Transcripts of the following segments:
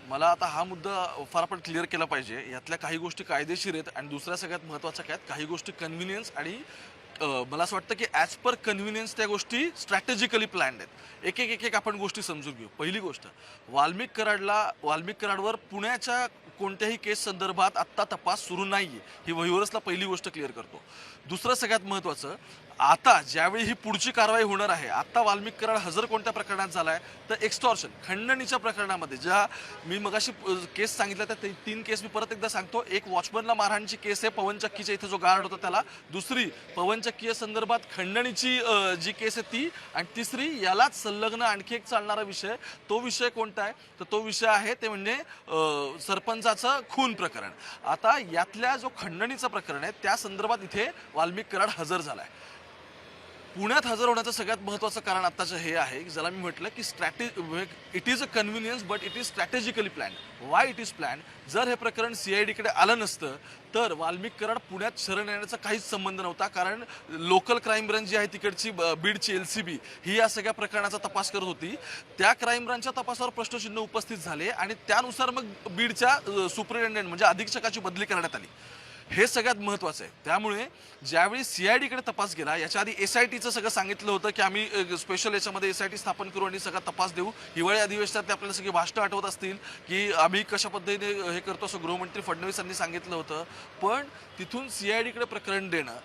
मला आता हा मुद्दा फार आपण क्लिअर केला पाहिजे. यातल्या काही गोष्टी कायदेशीर आहेत आणि दुसऱ्या सगळ्यात महत्त्वाच्या काय आहेत, काही गोष्टी कन्व्हिनियन्स आणि मला असं वाटतं की ॲज पर कन्व्हिनियन्स त्या गोष्टी स्ट्रॅटेजिकली प्लॅन्ड आहेत. एक एक आपण गोष्टी समजून घेऊ. पहिली गोष्ट, वाल्मिक कराडवर पुण्याच्या कोणत्याही केस संदर्भात आत्ता तपास सुरू नाहीये. ही व्ह्युअर्सला पहिली गोष्ट क्लिअर करतो. दुसरं सगळ्यात महत्त्वाचं, आता ज्यावेळी ही पुढची कारवाई होणार आहे, आता वाल्मिक कराड हजर कोणत्या प्रकरणात झालाय तर एक्स्टॉर्शन खंडणीच्या प्रकरणामध्ये, ज्या मी मगाशी केस सांगितल्या त्या 3 केस मी परत एकदा सांगतो. एक वॉचमनला मारहाणची केस आहे पवन चक्कीच्या इथे जो गार्ड होता त्याला, दुसरी पवन चक्कीच्या संदर्भात खंडणीची जी केस आहे ती, आणि तिसरी यालाच संलग्न आणखी एक चालणारा विषय. तो विषय कोणता आहे तर तो विषय आहे ते म्हणजे सरपंचाचं खून प्रकरण. आता यातल्या जो खंडणीचं प्रकरण आहे त्या संदर्भात इथे वाल्मिक कराड हजर झालाय. पुण्यात हजर होण्याचं सगळ्यात महत्त्वाचं कारण आत्ताचं हे आहे की ज्याला मी म्हटलं की it is a convenience but it is strategically plan. Why it is plan? जर हे प्रकरण CIDकडे आलं नसतं तर वाल्मिक कराड पुण्यात शरण येण्याचा काहीच संबंध नव्हता, कारण लोकल क्राईम ब्रँच जी आहे तिकडची बीडची LCB ही या सगळ्या प्रकरणाचा तपास करत होती. त्या क्राईम ब्रँचच्या तपासावर प्रश्नचिन्ह उपस्थित झाले आणि त्यानुसार मग बीडच्या सुपरिटेंडेंट म्हणजे अधीक्षकाची बदली करण्यात आली. हे सगळ्यात महत्त्वाचं आहे. त्यामुळे ज्यावेळी CIDकडे तपास गेला, याच्या आधी SITचं सगळं सांगितलं होतं की आम्ही स्पेशल याच्यामध्ये SIT स्थापन करू आणि सगळा तपास देऊ. हिवाळी अधिवेशनात आपल्याला सगळी भाषणं आठवत असतील की आम्ही कशा पद्धतीने हे करतो असं गृहमंत्री फडणवीस यांनी सांगितलं होतं. पण तिथून CIDकडे प्रकरण देणं,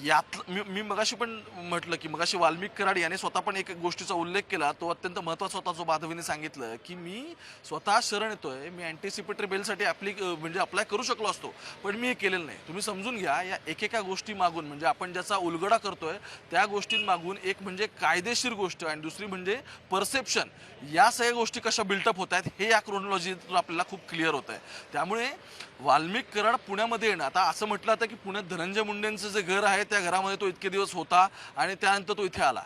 यात मी मगाशी पण म्हटलं की मगाशी वाल्मिक कराड याने स्वतः पण एक गोष्टीचा उल्लेख केला, तो अत्यंत महत्त्वाचा होता, जो माधवीने सांगितलं की मी स्वतः शरण येतोय, मी अँटिसिपेटरी बेलसाठी म्हणजे अप्लाय करू शकलो असतो पण मी हे केलेलं नाही. तुम्ही समजून घ्या, या एकेका गोष्टी मागून म्हणजे आपण ज्याचा उलगडा करतोय त्या गोष्टींमागून एक म्हणजे कायदेशीर गोष्ट आणि दुसरी म्हणजे परसेप्शन, या सगळ्या गोष्टी कशा बिल्टअप होत आहेत हे या क्रोनॉलॉजीतून आपल्याला खूप क्लिअर होत आहे. त्यामुळे वाल्मिक कराड पुण्यामध्ये येणं, आता असं म्हटलं जातं की पुण्यात धनंजय मुंडेंचं जे घर आहे त्या घरामध्ये तो इतके दिवस होता आणि त्यानंतर तो इथे आला.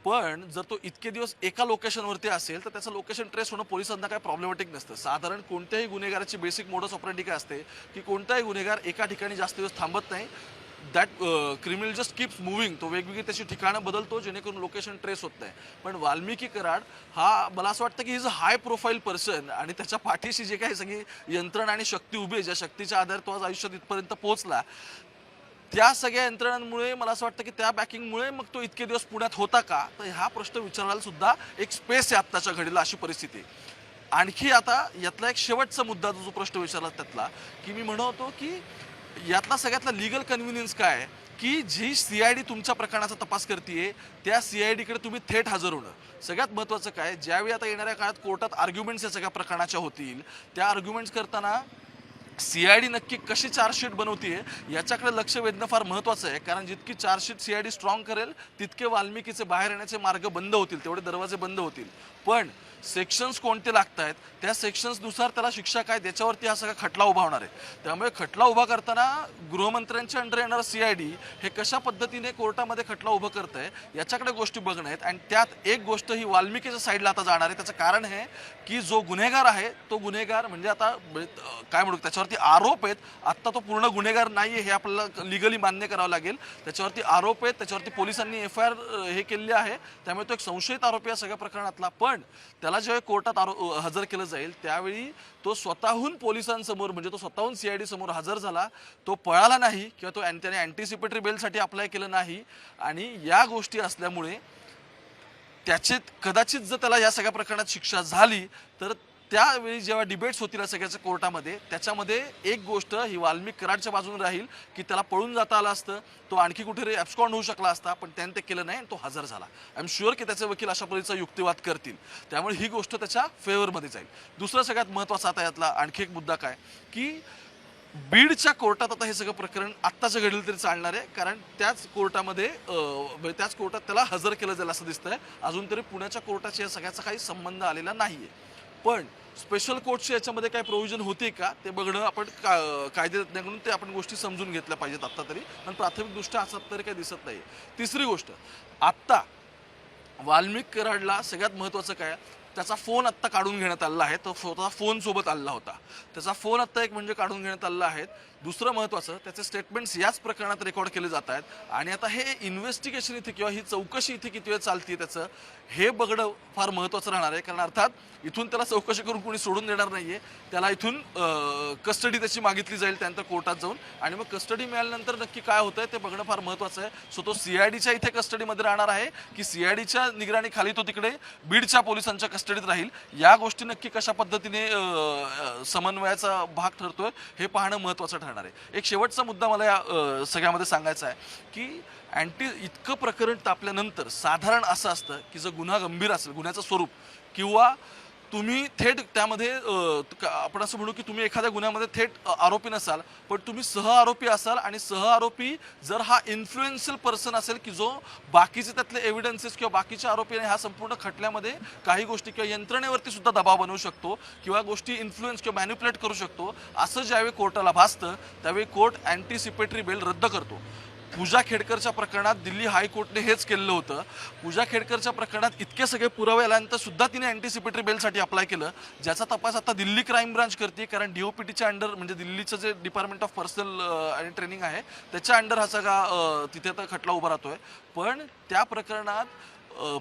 पण जर तो इतके दिवस एका लोकेशनवरती असेल तर त्याचं लोकेशन ट्रेस होणं पोलिसांना काय प्रॉब्लेमॅटिक नसतं. साधारण कोणत्याही गुन्हेगाराची बेसिक मोडस ऑपरेंडी काय असते की कोणताही गुन्हेगार एका ठिकाणी जास्त दिवस थांबत नाही. That criminal just keeps moving. तो वेगवेगळी त्याची ठिकाणं बदलतो जेणेकरून लोकेशन ट्रेस होत नाही. पण वाल्मिकी कराड हा, मला असं वाटतं की is a high profile person आणि त्याच्या पाठीशी जे काही सगळी यंत्रणा आणि शक्ती उभी आहे, ज्या शक्तीच्या आधारे तो आज आयुष्यात इथपर्यंत पोहोचला, त्या सगळ्या यंत्रणांमुळे मला असं वाटतं की त्या बॅकिंगमुळे मग तो इतके दिवस पुण्यात होता का, तर हा प्रश्न विचारायला सुद्धा एक स्पेस आहे आत्ताच्या घडीला, अशी परिस्थिती आहे. आणखी आता यातला एक शेवटचा मुद्दा जो प्रश्न विचारला त्यातला, की मी म्हणतो की यातला सगळ्यातला लीगल कन्व्हिनियन्स काय आहे की जी CID तुमच्या प्रकरणाचा तपास करते त्या CIDकडे तुम्ही थेट हजर होणं. सगळ्यात महत्त्वाचं काय, ज्यावेळी आता येणाऱ्या काळात कोर्टात आर्ग्युमेंट्स या सगळ्या प्रकरणाच्या होतील, त्या आर्ग्युमेंट्स करताना CID नक्की कशी चार्जशीट बनवतीये याच्याकडे लक्ष वेधणं फार महत्त्वाचं आहे. कारण जितकी चार्जशीट CID स्ट्रॉंग करेल तितके वाल्मिकीचे बाहेर येण्याचे मार्ग बंद होतील, तेवढे दरवाजे बंद होतील. पण सेक्शन्स कोणते लागत आहेत त्या सेक्शन्सनुसार त्याला शिक्षा काय, त्याच्यावरती हा सगळा खटला उभा होणार आहे. त्यामुळे खटला उभा करताना गृहमंत्र्यांच्या अंडर येणारं CID हे कशा पद्धतीने कोर्टामध्ये खटला उभं करत आहे याच्याकडे गोष्टी बघणं आहेत. आणि त्यात एक गोष्ट ही वाल्मिकीच्या साईडला आता जाणार आहे. त्याचं कारण हे की जो गुन्हेगार आहे तो गुन्हेगार म्हणजे आता काय म्हणू, त्याच्यावरती आरोप आहेत. आत्ता तो पूर्ण गुन्हेगार नाही आहे हे आपल्याला लिगली मान्य करावं लागेल. त्याच्यावरती आरोप आहेत, त्याच्यावरती पोलिसांनी FIR हे केलेली आहे. त्यामुळे तो एक संशयित आरोपी या सगळ्या प्रकरणातला. पण त्याला ज्यावेळी कोर्टात हजर केलं जाईल त्यावेळी तो स्वतःहून पोलिसांसमोर म्हणजे तो स्वतःहून CID समोर हजर झाला. तो पळाला नाही किंवा त्याने अँटिसिपेटरी बेलसाठी अप्लाय केलं नाही. आणि या गोष्टी असल्यामुळे त्याचे कदाचित जर त्याला या सगळ्या प्रकरणात शिक्षा झाली तर त्यावेळी जेव्हा डिबेट्स होतील या सगळ्याच्या कोर्टामध्ये, त्याच्यामध्ये एक गोष्ट ही वाल्मिक कराडच्या बाजूने राहील की त्याला पळून जाता आलं असतं, तो आणखी कुठेतरी ॲब्स्कॉन्ड होऊ शकला असता, पण त्याने ते केलं नाही आणि तो हजर झाला. आय एम शुअर की त्याचे वकील अशा पद्धतीचा युक्तिवाद करतील. त्यामुळे ही गोष्ट त्याच्या फेवरमध्ये जाईल. दुसरा सगळ्यात महत्त्वाचा आता यातला आणखी एक मुद्दा काय की बीडच्या कोर्टात आता हे सगळं प्रकरण आत्ताच्या घडीला तरी चालणार आहे, कारण त्याच कोर्टात त्याला हजर केलं जाईल असं दिसतंय. अजून तरी पुण्याच्या कोर्टाशी या सगळ्याचा काही संबंध आलेला नाहीये. पण स्पेशल कोर्टची याच्यामध्ये काय प्रोव्हिजन होते का ते बघणं आपण कायदेतज्ञाकडून ते आपण गोष्टी समजून घेतल्या पाहिजेत आत्ता तरी. पण प्राथमिकदृष्ट्या असं तरी काही दिसत नाही. तिसरी गोष्ट, आत्ता वाल्मिक कराडला सगळ्यात महत्त्वाचं काय, त्याचा फोन आत्ता काढून घेण्यात आलेला आहे. तो स्वतः फोन सोबत आलेला होता. त्याचा फोन आत्ता एक म्हणजे काढून घेण्यात आलेला आहे. दुसरं महत्त्वाचं, त्याचे स्टेटमेंट्स याच प्रकरणात रेकॉर्ड केले जात आहेत आणि आता हे इन्व्हेस्टिगेशन इथे किंवा ही चौकशी इथे किती वेळ चालते त्याचं हे बघणं फार महत्त्वाचं राहणार आहे. कारण अर्थात इथून त्याला चौकशी करून कोणी सोडून देणार नाहीये. त्याला इथून कस्टडी त्याची मागितली जाईल त्यानंतर कोर्टात जाऊन, आणि मग कस्टडी मिळाल्यानंतर नक्की काय होतंय ते बघणं फार महत्त्वाचं आहे. सो तो सीआयडीच्या इथे कस्टडीमध्ये राहणार आहे की सीआयडीच्या निगराणीखाली तो तिकडे बीडच्या पोलिसांच्या कस्टडीत राहील, या गोष्टी नक्की कशा पद्धतीने समन्वयाचा भाग ठरतोय हे पाहणं महत्त्वाचं ठरणार आहे. एक शेवटचा मुद्दा मला या सगळ्यामध्ये सांगायचा आहे की इतकं प्रकरण तापल्यानंतर साधारण असं असतं की जर गुन्हा गंभीर असेल, गुन्ह्याचं स्वरूप, किंवा तुम्ही थेट त्यामध्ये आपण असं म्हणू की तुम्ही एखाद्या गुन्ह्यामध्ये थेट आरोपी नसाल, पण तुम्ही सहआरोपी असाल, आणि सहआरोपी जर हा इन्फ्लुएन्शियल पर्सन असेल की जो बाकीचे त्यातले एव्हिडन्सेस किंवा बाकीच्या आरोपीने ह्या संपूर्ण खटल्यामध्ये काही गोष्टी किंवा यंत्रणेवरती सुद्धा दबाव बनवू शकतो किंवा गोष्टी इन्फ्लुएन्स किंवा मॅन्युप्युलेट करू शकतो, असं ज्यावेळी कोर्टाला भासतं त्यावेळी कोर्ट अँटिसिपेटरी बेल रद्द करतो. पूजा खेडकरच्या प्रकरणात दिल्ली हायकोर्टने हेच केलेलं होतं. पूजा खेडकरच्या प्रकरणात इतके सगळे पुरावे आल्यानंतर सुद्धा तिने अँटिसिपेटरी बेलसाठी अप्लाय केलं, ज्याचा तपास आता दिल्ली क्राईम ब्रांच करते. कारण DOPTच्या अंडर, म्हणजे दिल्लीचं जे डिपार्टमेंट ऑफ पर्सनल आणि ट्रेनिंग आहे त्याच्या अंडर हा सगळा तिथे आता खटला उभा राहतोय. पण त्या प्रकरणात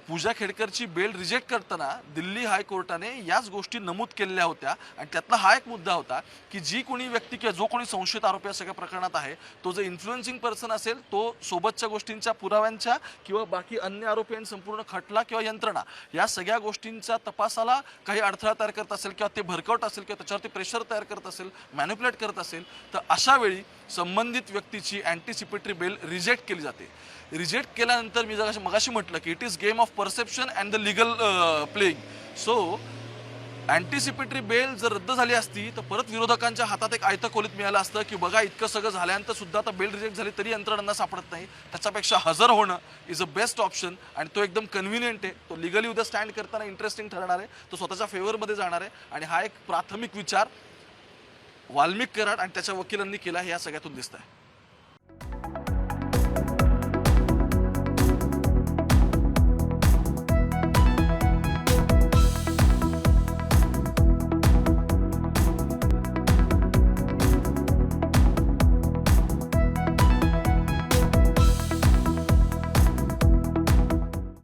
पूजा खेडकरची बेल रिजेक्ट करताना दिल्ली हायकोर्टाने याच गोष्टी नमूद केलेल्या होत्या, आणि त्यातला हा एक मुद्दा होता की जी कोणी व्यक्ती किंवा जो कोणी संशयित आरोपी या सगळ्या प्रकरणात आहे तो जर इन्फ्लुएन्सिंग पर्सन असेल, तो सोबतच्या गोष्टींच्या पुराव्यांच्या किंवा बाकी अन्य आरोपी संपूर्ण खटला किंवा यंत्रणा या सगळ्या गोष्टींच्या तपासाला काही अडथळा तयार करत असेल किंवा ते भरकवत असेल किंवा त्याच्यावरती प्रेशर तयार करत असेल, मॅन्युप्युलेट करत असेल, तर अशा वेळी संबंधित व्यक्तीची अँटिसिपेटरी बेल रिजेक्ट केली जाते. रिजेक्ट केल्यानंतर मी जर मगाशी म्हटलं की it is game of perception and the legal playing. So anticipatory bail जर रद्द झाली असती तर परत विरोधकांच्या हातात एक आयतं खोलीत मिळालं असतं की बघा इतकं सगळं झाल्यानंतर सुद्धा आता बेल रिजेक्ट झाली तरी यंत्रणांना सापडत नाही, त्याच्यापेक्षा हजर होणं इज अ बेस्ट ऑप्शन, आणि तो एकदम कन्व्हिनियंट आहे. तो लिगली उद्या स्टँड करताना इंटरेस्टिंग ठरणार आहे, तो स्वतःच्या फेवरमध्ये जाणार आहे, आणि हा एक प्राथमिक विचार वाल्मिक कराड आणि त्याच्या वकिलांनी केला हे या सगळ्यातून दिसत आहे.